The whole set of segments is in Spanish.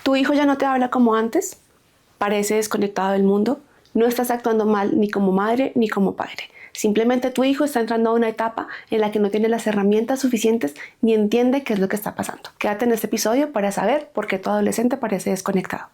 ¿Tu hijo ya no te habla como antes? ¿Parece desconectado del mundo? No estás actuando mal ni como madre ni como padre. Simplemente tu hijo está entrando a una etapa en la que no tiene las herramientas suficientes ni entiende qué es lo que está pasando. Quédate en este episodio para saber por qué tu adolescente parece desconectado.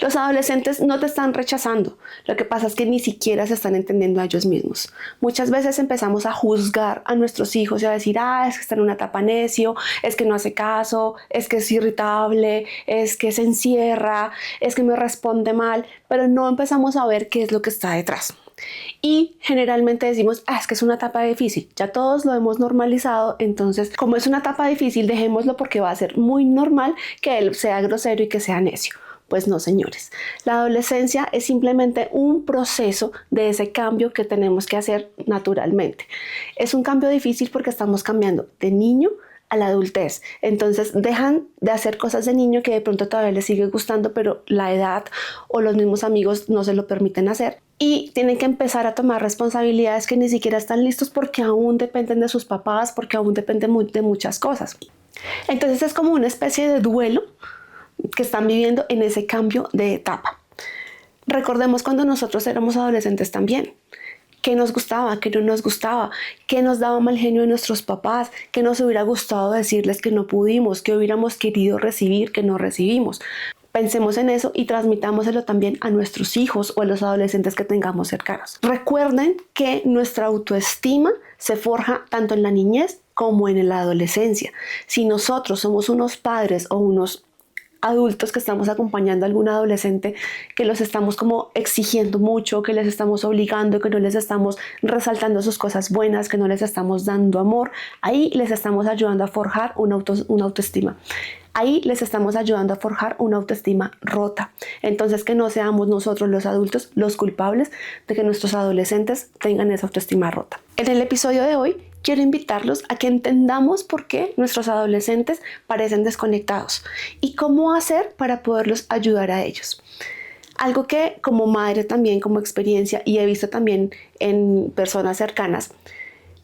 Los adolescentes no te están rechazando, lo que pasa es que ni siquiera se están entendiendo a ellos mismos. Muchas veces empezamos a juzgar a nuestros hijos y a decir, es que está en una etapa necio, es que no hace caso, es que es irritable, es que se encierra, es que me responde mal, pero no empezamos a ver qué es lo que está detrás. Y generalmente decimos, es que es una etapa difícil, ya todos lo hemos normalizado, entonces como es una etapa difícil, dejémoslo porque va a ser muy normal que él sea grosero y que sea necio. Pues no, señores, la adolescencia es simplemente un proceso de ese cambio que tenemos que hacer naturalmente. Es un cambio difícil porque estamos cambiando de niño a la adultez, entonces dejan de hacer cosas de niño que de pronto todavía les sigue gustando, pero la edad o los mismos amigos no se lo permiten hacer. Y tienen que empezar a tomar responsabilidades que ni siquiera están listos porque aún dependen de sus papás, porque aún dependen de muchas cosas. Entonces es como una especie de duelo que están viviendo en ese cambio de etapa. Recordemos cuando nosotros éramos adolescentes también. ¿Qué nos gustaba? ¿Qué no nos gustaba? ¿Qué nos daba mal genio de nuestros papás? ¿Qué nos hubiera gustado decirles que no pudimos? ¿Qué hubiéramos querido recibir que no recibimos? Pensemos en eso y transmitámoselo también a nuestros hijos o a los adolescentes que tengamos cercanos. Recuerden que nuestra autoestima se forja tanto en la niñez como en la adolescencia. Si nosotros somos unos padres o unos adultos que estamos acompañando a algún adolescente, que los estamos como exigiendo mucho, que les estamos obligando, que no les estamos resaltando sus cosas buenas, que no les estamos dando amor, ahí les estamos ayudando a forjar una autoestima. Ahí les estamos ayudando a forjar una autoestima rota. Entonces que no seamos nosotros los adultos los culpables de que nuestros adolescentes tengan esa autoestima rota. En el episodio de hoy quiero invitarlos a que entendamos por qué nuestros adolescentes parecen desconectados y cómo hacer para poderlos ayudar a ellos. Algo que como madre también, como experiencia, y he visto también en personas cercanas,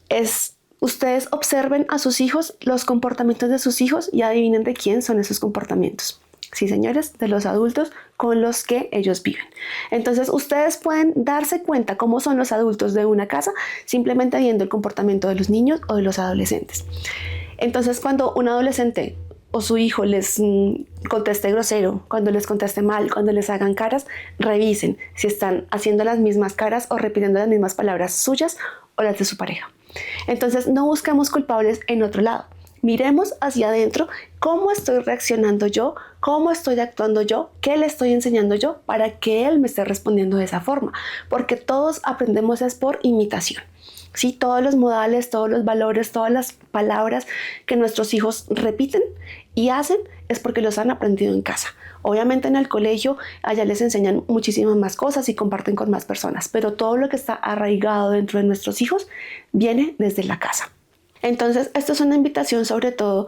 es ustedes observen a sus hijos, los comportamientos de sus hijos y adivinen de quién son esos comportamientos. Sí, señores, de los adultos con los que ellos viven. Entonces, ustedes pueden darse cuenta cómo son los adultos de una casa simplemente viendo el comportamiento de los niños o de los adolescentes. Entonces, cuando un adolescente o su hijo les conteste grosero, cuando les conteste mal, cuando les hagan caras, revisen si están haciendo las mismas caras o repitiendo las mismas palabras suyas o las de su pareja. Entonces, no busquemos culpables en otro lado. Miremos hacia adentro cómo estoy reaccionando yo, cómo estoy actuando yo, qué le estoy enseñando yo para que él me esté respondiendo de esa forma. Porque todos aprendemos es por imitación. ¿Sí? Todos los modales, todos los valores, todas las palabras que nuestros hijos repiten y hacen es porque los han aprendido en casa. Obviamente en el colegio allá les enseñan muchísimas más cosas y comparten con más personas, pero todo lo que está arraigado dentro de nuestros hijos viene desde la casa. Entonces, esto es una invitación sobre todo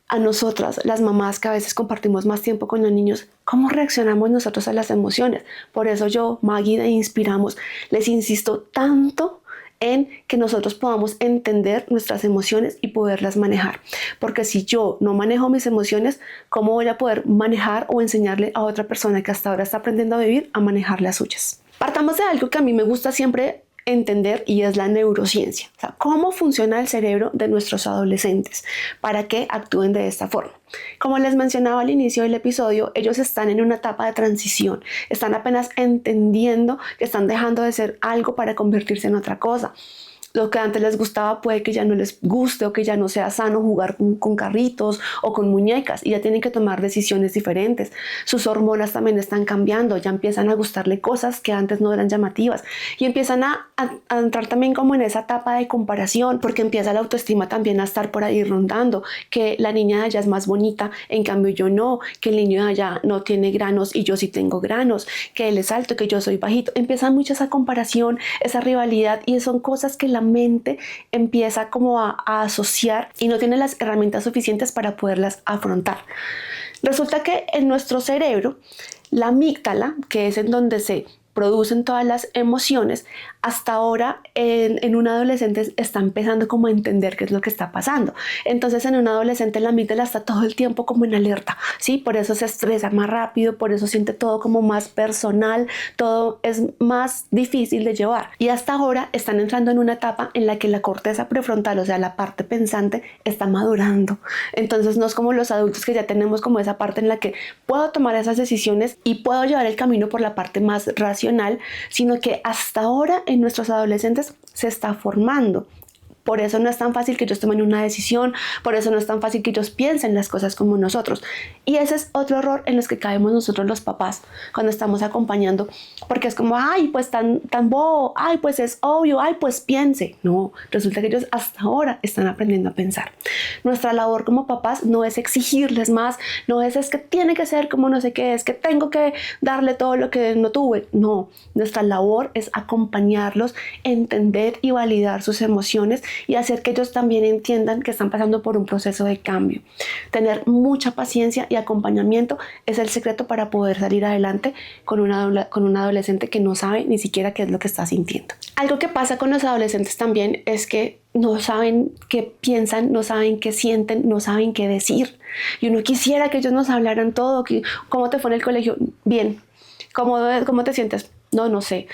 a nosotras, las mamás que a veces compartimos más tiempo con los niños, cómo reaccionamos nosotros a las emociones. Por eso yo, Maggie de Inspiramos, les insisto tanto en que nosotros podamos entender nuestras emociones y poderlas manejar. Porque si yo no manejo mis emociones, ¿cómo voy a poder manejar o enseñarle a otra persona que hasta ahora está aprendiendo a vivir a manejar las suyas? Partamos de algo que a mí me gusta siempre entender y es la neurociencia. O sea, cómo funciona el cerebro de nuestros adolescentes para que actúen de esta forma. Como les mencionaba al inicio del episodio, ellos están en una etapa de transición, están apenas entendiendo que están dejando de ser algo para convertirse en otra cosa. Lo que antes les gustaba puede que ya no les guste o que ya no sea sano jugar con carritos o con muñecas y ya tienen que tomar decisiones diferentes. Sus hormonas también están cambiando, ya empiezan a gustarle cosas que antes no eran llamativas y empiezan a entrar también como en esa etapa de comparación porque empieza la autoestima también a estar por ahí rondando, que la niña de allá es más bonita, en cambio yo no, que el niño de allá no tiene granos y yo sí tengo granos, que él es alto, que yo soy bajito. Empieza mucho esa comparación, esa rivalidad y son cosas que la mente empieza como a asociar y no tiene las herramientas suficientes para poderlas afrontar. Resulta que en nuestro cerebro, la amígdala, que es en donde se producen todas las emociones, hasta ahora en un adolescente está empezando como a entender qué es lo que está pasando. Entonces en un adolescente la amígdala está todo el tiempo como en alerta, ¿sí? Por eso se estresa más rápido, por eso siente todo como más personal, todo es más difícil de llevar. Y hasta ahora están entrando en una etapa en la que la corteza prefrontal, o sea, la parte pensante, está madurando. Entonces no es como los adultos que ya tenemos como esa parte en la que puedo tomar esas decisiones y puedo llevar el camino por la parte más racional, sino que hasta ahora en nuestros adolescentes se está formando. Por eso no es tan fácil que ellos tomen una decisión, por eso no es tan fácil que ellos piensen las cosas como nosotros. Y ese es otro error en los que caemos nosotros los papás cuando estamos acompañando, porque es como, ay, pues tan bobo, ay, pues es obvio, ay, pues piense. No, resulta que ellos hasta ahora están aprendiendo a pensar. Nuestra labor como papás no es exigirles más, no es que tiene que ser como no sé qué, es que tengo que darle todo lo que no tuve. No, nuestra labor es acompañarlos, entender y validar sus emociones y hacer que ellos también entiendan que están pasando por un proceso de cambio. Tener mucha paciencia y acompañamiento es el secreto para poder salir adelante con un adolescente que no sabe ni siquiera qué es lo que está sintiendo. Algo que pasa con los adolescentes también es que no saben qué piensan, no saben qué sienten, no saben qué decir. Y uno quisiera que ellos nos hablaran todo. ¿Cómo te fue en el colegio? Bien. ¿Cómo te sientes? No sé.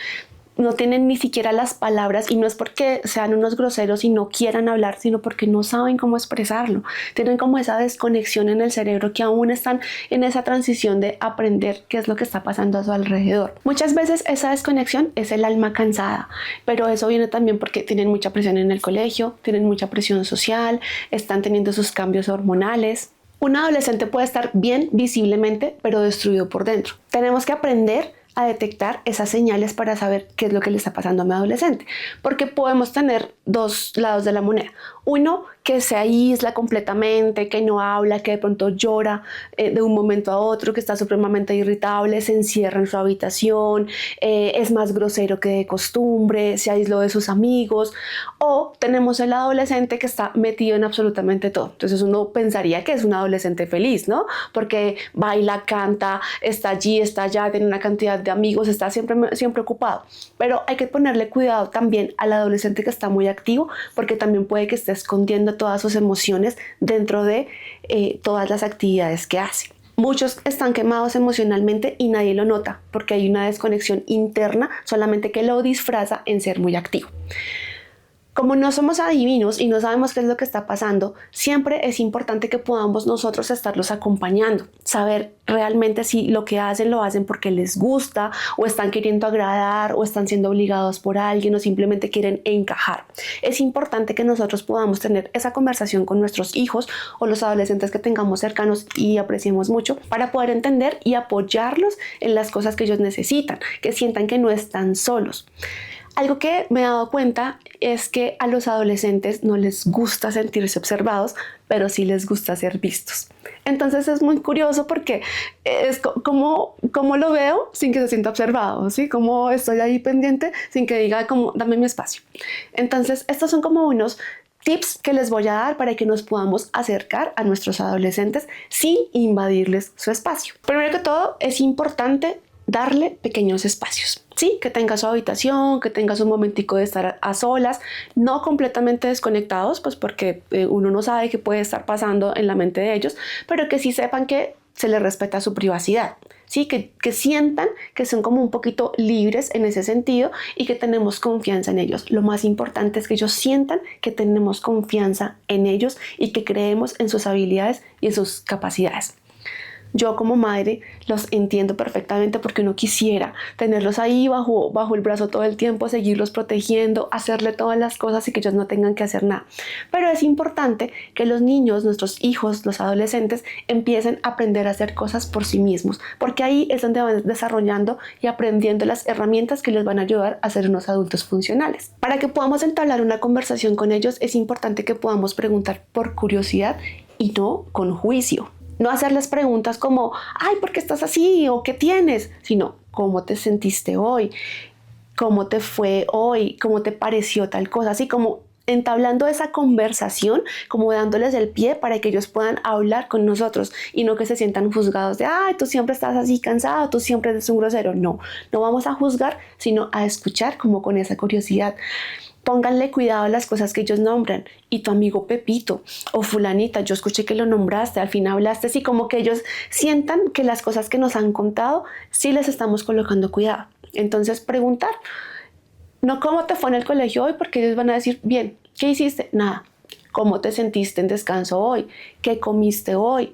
No tienen ni siquiera las palabras, y no es porque sean unos groseros y no quieran hablar, sino porque no saben cómo expresarlo. Tienen como esa desconexión en el cerebro, que aún están en esa transición de aprender qué es lo que está pasando a su alrededor. Muchas veces esa desconexión es el alma cansada, pero eso viene también porque tienen mucha presión en el colegio, tienen mucha presión social, están teniendo sus cambios hormonales. Un adolescente puede estar bien visiblemente, pero destruido por dentro. Tenemos que aprender a detectar esas señales para saber qué es lo que le está pasando a mi adolescente, porque podemos tener dos lados de la moneda. Uno, que se aísla completamente, que no habla, que de pronto llora de un momento a otro, que está supremamente irritable, se encierra en su habitación, es más grosero que de costumbre, se aisló de sus amigos. O tenemos el adolescente que está metido en absolutamente todo. Entonces uno pensaría que es un adolescente feliz, ¿no? Porque baila, canta, está allí, está allá, tiene una cantidad de amigos, está siempre ocupado. Pero hay que ponerle cuidado también al adolescente que está muy activo, porque también puede que esté escondiendo todas sus emociones dentro de todas las actividades que hace. Muchos están quemados emocionalmente y nadie lo nota, porque hay una desconexión interna, solamente que lo disfraza en ser muy activo. Como no somos adivinos y no sabemos qué es lo que está pasando, siempre es importante que podamos nosotros estarlos acompañando, saber realmente si lo que hacen lo hacen porque les gusta, o están queriendo agradar, o están siendo obligados por alguien, o simplemente quieren encajar. Es importante que nosotros podamos tener esa conversación con nuestros hijos o los adolescentes que tengamos cercanos y apreciemos mucho, para poder entender y apoyarlos en las cosas que ellos necesitan, que sientan que no están solos. Algo que me he dado cuenta es que a los adolescentes no les gusta sentirse observados, pero sí les gusta ser vistos. Entonces es muy curioso porque es como lo veo sin que se sienta observado, ¿sí? Como estoy ahí pendiente sin que diga como dame mi espacio. Entonces estos son como unos tips que les voy a dar para que nos podamos acercar a nuestros adolescentes sin invadirles su espacio. Primero que todo, es importante darle pequeños espacios, ¿sí? Que tenga su habitación, que tenga su momentico de estar a solas, no completamente desconectados, pues porque uno no sabe qué puede estar pasando en la mente de ellos, pero que sí sepan que se les respeta su privacidad, ¿sí? Que sientan que son como un poquito libres en ese sentido y que tenemos confianza en ellos. Lo más importante es que ellos sientan que tenemos confianza en ellos y que creemos en sus habilidades y en sus capacidades. Yo como madre los entiendo perfectamente, porque uno quisiera tenerlos ahí bajo el brazo todo el tiempo, seguirlos protegiendo, hacerle todas las cosas y que ellos no tengan que hacer nada. Pero es importante que los niños, nuestros hijos, los adolescentes, empiecen a aprender a hacer cosas por sí mismos, porque ahí es donde van desarrollando y aprendiendo las herramientas que les van a ayudar a ser unos adultos funcionales. Para que podamos entablar una conversación con ellos, es importante que podamos preguntar por curiosidad y no con juicio. No hacerles preguntas como, ay, ¿por qué estás así? ¿O qué tienes? Sino, ¿cómo te sentiste hoy? ¿Cómo te fue hoy? ¿Cómo te pareció tal cosa? Así como entablando esa conversación, como dándoles el pie para que ellos puedan hablar con nosotros y no que se sientan juzgados de, ay, tú siempre estás así cansado, tú siempre eres un grosero. No, no vamos a juzgar, sino a escuchar como con esa curiosidad. Pónganle cuidado a las cosas que ellos nombran. Y tu amigo Pepito o fulanita, yo escuché que lo nombraste, al fin hablaste, y como que ellos sientan que las cosas que nos han contado sí les estamos colocando cuidado. Entonces preguntar, no cómo te fue en el colegio hoy, porque ellos van a decir, bien, ¿qué hiciste? Nada. ¿Cómo te sentiste en descanso hoy? ¿Qué comiste hoy?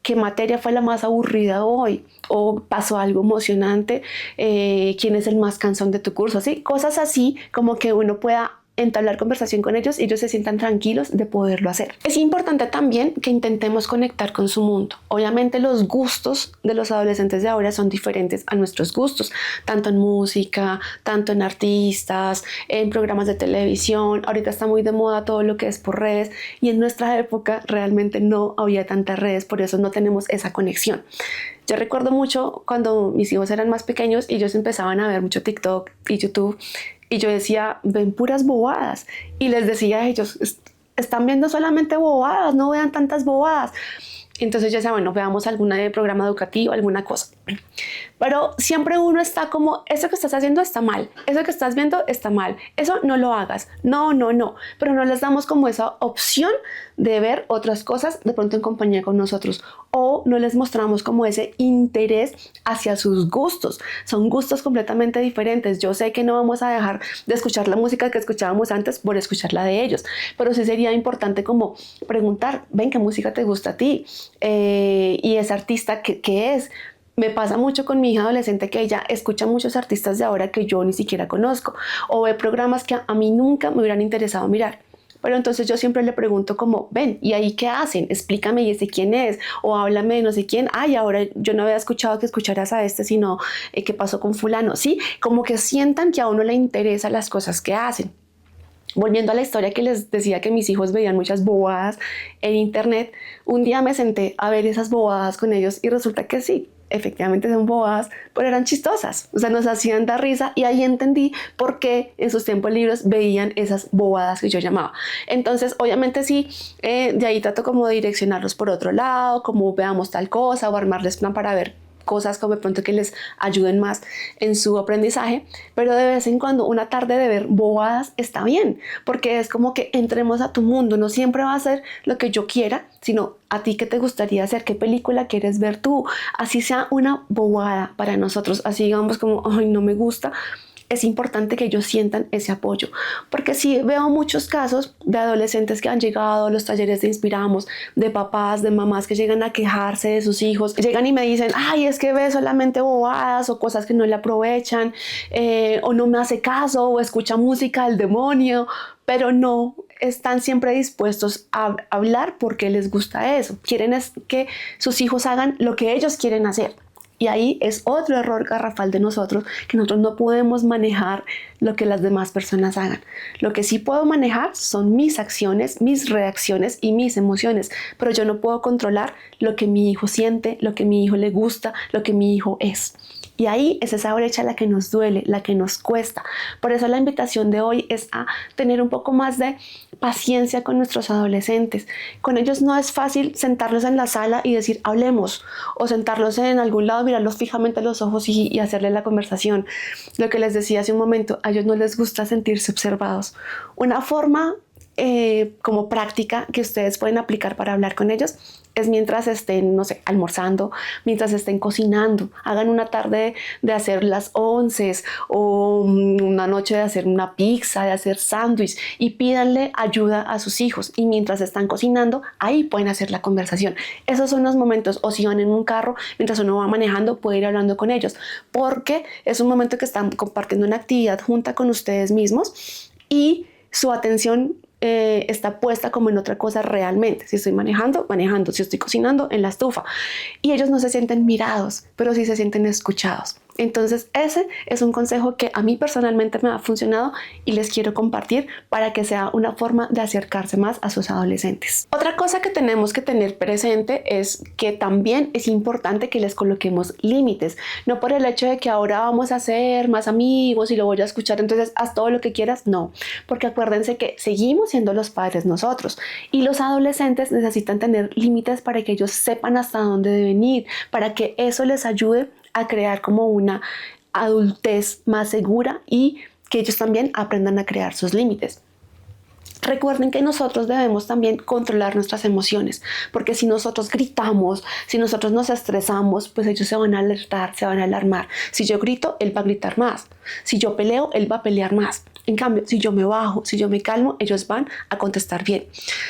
¿Qué materia fue la más aburrida hoy? ¿O pasó algo emocionante? ¿Quién es el más cansón de tu curso? ¿Sí? Cosas así como que uno pueda entablar conversación con ellos y ellos se sientan tranquilos de poderlo hacer. Es importante también que intentemos conectar con su mundo. Obviamente los gustos de los adolescentes de ahora son diferentes a nuestros gustos, tanto en música, tanto en artistas, en programas de televisión. Ahorita está muy de moda todo lo que es por redes y en nuestra época realmente no había tantas redes, por eso no tenemos esa conexión. Yo recuerdo mucho cuando mis hijos eran más pequeños y ellos empezaban a ver mucho TikTok y YouTube. Y yo decía, ven puras bobadas. Y les decía a ellos, están viendo solamente bobadas, no vean tantas bobadas. Entonces yo decía, bueno, veamos algún programa educativo, alguna cosa. Pero siempre uno está como, eso que estás haciendo está mal, eso que estás viendo está mal, eso no lo hagas, no. Pero no les damos como esa opción de ver otras cosas de pronto en compañía con nosotros. O no les mostramos como ese interés hacia sus gustos. Son gustos completamente diferentes. Yo sé que no vamos a dejar de escuchar la música que escuchábamos antes por escuchar la de ellos. Pero sí sería importante como preguntar, ven, ¿qué música te gusta a ti? Y ese artista, ¿qué es? Me pasa mucho con mi hija adolescente que ella escucha muchos artistas de ahora que yo ni siquiera conozco o ve programas que a mí nunca me hubieran interesado mirar. Pero entonces yo siempre le pregunto como, ven, ¿y ahí qué hacen? Explícame, ¿y ese quién es? O háblame de no sé quién. Ay, ahora yo no había escuchado que escucharas a este, sino ¿qué pasó con fulano? Sí, como que sientan que a uno le interesan las cosas que hacen. Volviendo a la historia que les decía que mis hijos veían muchas bobadas en internet, un día me senté a ver esas bobadas con ellos y resulta que sí, efectivamente son bobadas, pero eran chistosas, o sea, nos hacían dar risa y ahí entendí por qué en sus tiempos libres veían esas bobadas que yo llamaba. Entonces, obviamente sí, de ahí trato como de direccionarlos por otro lado, como veamos tal cosa o armarles plan para ver cosas como de pronto que les ayuden más en su aprendizaje, pero de vez en cuando una tarde de ver bobadas está bien, porque es como que entremos a tu mundo, no siempre va a ser lo que yo quiera, sino a ti qué te gustaría hacer, qué película quieres ver tú, así sea una bobada para nosotros, así digamos como, ay, no me gusta. Es importante que ellos sientan ese apoyo, porque sí veo muchos casos de adolescentes que han llegado a los talleres de Inspiramos, de papás, de mamás que llegan a quejarse de sus hijos, llegan y me dicen, ay, es que ve solamente bobadas o cosas que no le aprovechan, o no me hace caso, o escucha música del demonio, pero no están siempre dispuestos a hablar porque les gusta eso. Quieren es que sus hijos hagan lo que ellos quieren hacer. Y ahí es otro error garrafal de nosotros, que nosotros no podemos manejar lo que las demás personas hagan. Lo que sí puedo manejar son mis acciones, mis reacciones y mis emociones, pero yo no puedo controlar lo que mi hijo siente, lo que mi hijo le gusta, lo que mi hijo es. Y ahí es esa brecha la que nos duele, la que nos cuesta. Por eso la invitación de hoy es a tener un poco más de paciencia con nuestros adolescentes. Con ellos no es fácil sentarlos en la sala y decir, hablemos, o sentarlos en algún lado, mirarlos fijamente a los ojos y hacerle la conversación. Lo que les decía hace un momento, a ellos no les gusta sentirse observados. Una forma como práctica que ustedes pueden aplicar para hablar con ellos es mientras estén, no sé, almorzando, mientras estén cocinando. Hagan una tarde de hacer las onces o una noche de hacer una pizza, de hacer sándwich y pídanle ayuda a sus hijos. Y mientras están cocinando, ahí pueden hacer la conversación. Esos son los momentos, o si van en un carro, mientras uno va manejando, puede ir hablando con ellos, porque es un momento que están compartiendo una actividad junta con ustedes mismos y su atención está puesta como en otra cosa realmente. Si estoy manejando, si estoy cocinando, en la estufa. Y ellos no se sienten mirados, pero sí se sienten escuchados. Entonces ese es un consejo que a mí personalmente me ha funcionado y les quiero compartir para que sea una forma de acercarse más a sus adolescentes. Otra cosa que tenemos que tener presente es que también es importante que les coloquemos límites, no por el hecho de que ahora vamos a ser más amigos y lo voy a escuchar, entonces haz todo lo que quieras, no, porque acuérdense que seguimos siendo los padres nosotros y los adolescentes necesitan tener límites para que ellos sepan hasta dónde deben ir, para que eso les ayude a crear como una adultez más segura y que ellos también aprendan a crear sus límites. Recuerden que nosotros debemos también controlar nuestras emociones, porque si nosotros gritamos, si nosotros nos estresamos, pues ellos se van a alertar, se van a alarmar. Si yo grito, él va a gritar más. Si yo peleo, él va a pelear más. En cambio, si yo me bajo, si yo me calmo, ellos van a contestar bien.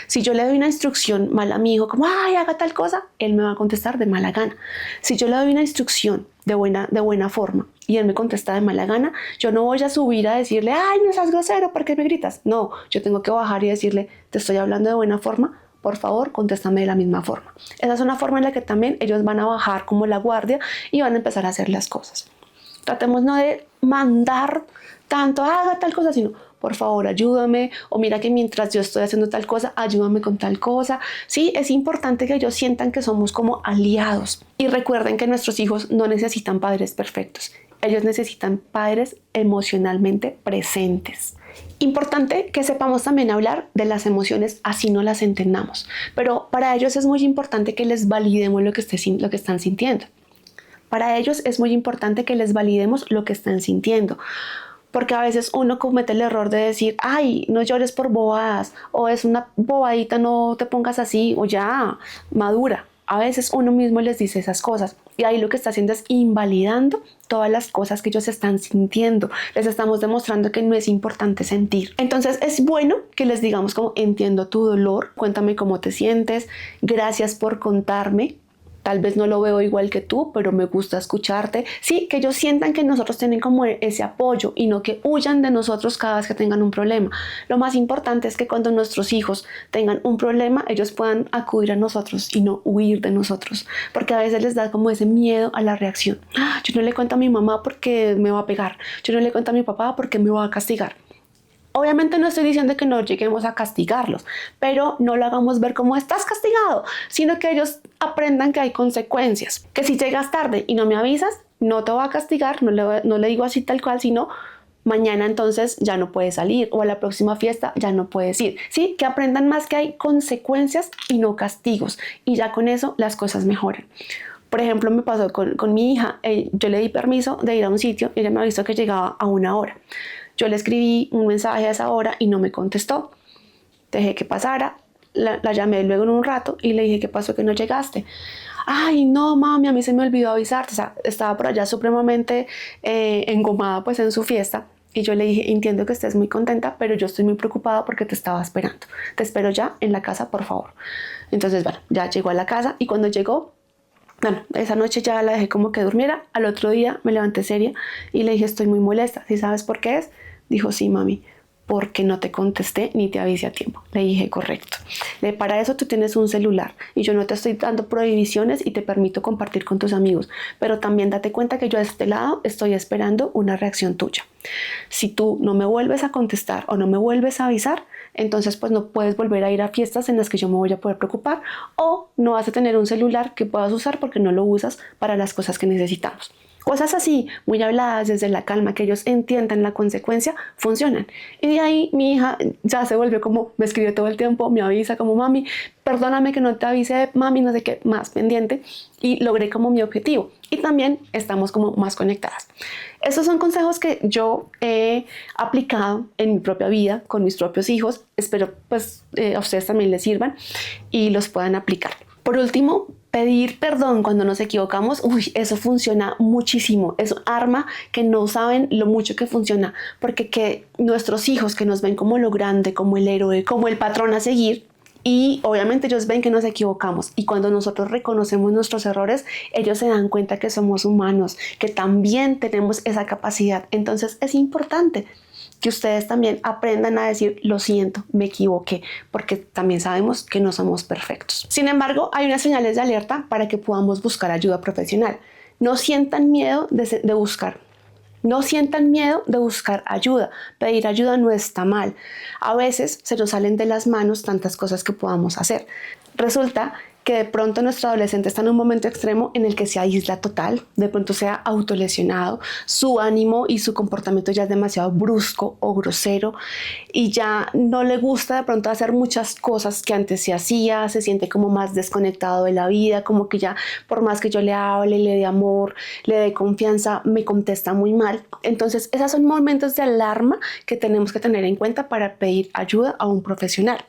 Si yo le doy una instrucción mal a mi hijo, como, ay, haga tal cosa, él me va a contestar de mala gana. Si yo le doy una instrucción de buena forma y él me contesta de mala gana, yo no voy a subir a decirle, ay, no seas grosero, ¿por qué me gritas? No, yo tengo que bajar y decirle, te estoy hablando de buena forma, por favor, contéstame de la misma forma. Esa es una forma en la que también ellos van a bajar como la guardia y van a empezar a hacer las cosas. Tratemos no de mandar tanto, haga tal cosa, sino por favor ayúdame, o mira que mientras yo estoy haciendo tal cosa, ayúdame con tal cosa. Sí, es importante que ellos sientan que somos como aliados. Y recuerden que nuestros hijos no necesitan padres perfectos, ellos necesitan padres emocionalmente presentes. Importante que sepamos también hablar de las emociones así no las entendamos, pero para ellos es muy importante que les validemos lo que están sintiendo. Para ellos es muy importante que les validemos lo que están sintiendo. Porque a veces uno comete el error de decir, ay, no llores por bobadas, o es una bobadita, no te pongas así, o ya, madura. A veces uno mismo les dice esas cosas y ahí lo que está haciendo es invalidando todas las cosas que ellos están sintiendo. Les estamos demostrando que no es importante sentir. Entonces es bueno que les digamos como, entiendo tu dolor, cuéntame cómo te sientes, gracias por contarme. Tal vez no lo veo igual que tú, pero me gusta escucharte. Sí, que ellos sientan que nosotros tienen como ese apoyo y no que huyan de nosotros cada vez que tengan un problema. Lo más importante es que cuando nuestros hijos tengan un problema, ellos puedan acudir a nosotros y no huir de nosotros. Porque a veces les da como ese miedo a la reacción. Yo no le cuento a mi mamá porque me va a pegar. Yo no le cuento a mi papá porque me va a castigar. Obviamente no estoy diciendo que no lleguemos a castigarlos, pero no lo hagamos ver como estás castigado, sino que ellos aprendan que hay consecuencias. Que si llegas tarde y no me avisas, no te voy a castigar, no le digo así tal cual, sino mañana entonces ya no puedes salir o a la próxima fiesta ya no puedes ir. Sí, que aprendan más que hay consecuencias y no castigos y ya con eso las cosas mejoran. Por ejemplo, me pasó con mi hija, yo le di permiso de ir a un sitio y ella me avisó que llegaba a 1 hora. Yo le escribí un mensaje a esa hora y no me contestó. Dejé que pasara, la llamé luego en un rato y le dije, ¿qué pasó que no llegaste? Ay, no, mami, a mí se me olvidó avisarte. O sea, estaba por allá supremamente engomada pues en su fiesta. Y yo le dije, entiendo que estés muy contenta, pero yo estoy muy preocupada porque te estaba esperando. Te espero ya en la casa, por favor. Entonces, bueno, ya llegó a la casa y cuando llegó, bueno, esa noche ya la dejé como que durmiera. Al otro día me levanté seria y le dije, estoy muy molesta. ¿Sí sabes por qué es? Dijo, sí, mami, porque no te contesté ni te avisé a tiempo. Le dije, correcto. Para eso tú tienes un celular y yo no te estoy dando prohibiciones y te permito compartir con tus amigos, pero también date cuenta que yo de este lado estoy esperando una reacción tuya. Si tú no me vuelves a contestar o no me vuelves a avisar, entonces pues no puedes volver a ir a fiestas en las que yo me voy a poder preocupar o no vas a tener un celular que puedas usar porque no lo usas para las cosas que necesitamos. Cosas así, muy habladas desde la calma, que ellos entiendan la consecuencia, funcionan. Y de ahí mi hija ya se volvió como, me escribe todo el tiempo, me avisa como, mami, perdóname que no te avisé, mami, no sé qué, más pendiente. Y logré como mi objetivo. Y también estamos como más conectadas. Esos son consejos que yo he aplicado en mi propia vida, con mis propios hijos. Espero pues a ustedes también les sirvan y los puedan aplicar. Por último, pedir perdón cuando nos equivocamos, eso funciona muchísimo. Es un arma que no saben lo mucho que funciona, porque que nuestros hijos que nos ven como lo grande, como el héroe, como el patrón a seguir, y obviamente ellos ven que nos equivocamos y cuando nosotros reconocemos nuestros errores, ellos se dan cuenta que somos humanos, que también tenemos esa capacidad. Entonces es importante que ustedes también aprendan a decir, lo siento, me equivoqué, porque también sabemos que no somos perfectos. Sin embargo, hay unas señales de alerta para que podamos buscar ayuda profesional. No sientan miedo de buscar. No sientan miedo de buscar ayuda. Pedir ayuda no está mal. A veces se nos salen de las manos tantas cosas que podamos hacer. Resulta que de pronto nuestro adolescente está en un momento extremo en el que se aísla total, de pronto se ha autolesionado, su ánimo y su comportamiento ya es demasiado brusco o grosero y ya no le gusta de pronto hacer muchas cosas que antes se hacía, se siente como más desconectado de la vida, como que ya por más que yo le hable, le dé amor, le dé confianza, me contesta muy mal. Entonces esos son momentos de alarma que tenemos que tener en cuenta para pedir ayuda a un profesional.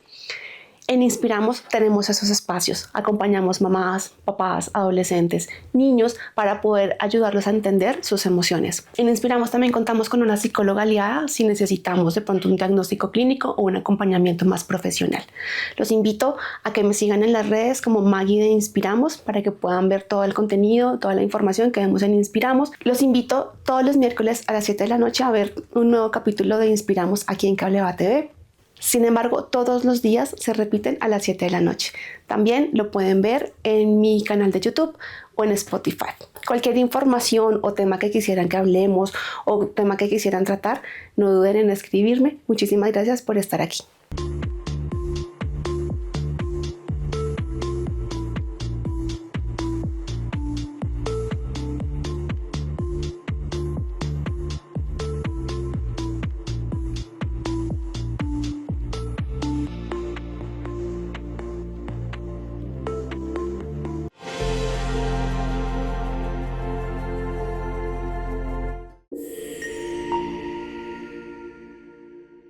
En Inspiramos tenemos esos espacios, acompañamos mamás, papás, adolescentes, niños para poder ayudarlos a entender sus emociones. En Inspiramos también contamos con una psicóloga aliada si necesitamos de pronto un diagnóstico clínico o un acompañamiento más profesional. Los invito a que me sigan en las redes como Maggie de Inspiramos para que puedan ver todo el contenido, toda la información que vemos en Inspiramos. Los invito todos los miércoles a las 7 de la noche a ver un nuevo capítulo de Inspiramos aquí en Cableva TV. Sin embargo, todos los días se repiten a las 7 de la noche. También lo pueden ver en mi canal de YouTube o en Spotify. Cualquier información o tema que quisieran que hablemos o tema que quisieran tratar, no duden en escribirme. Muchísimas gracias por estar aquí.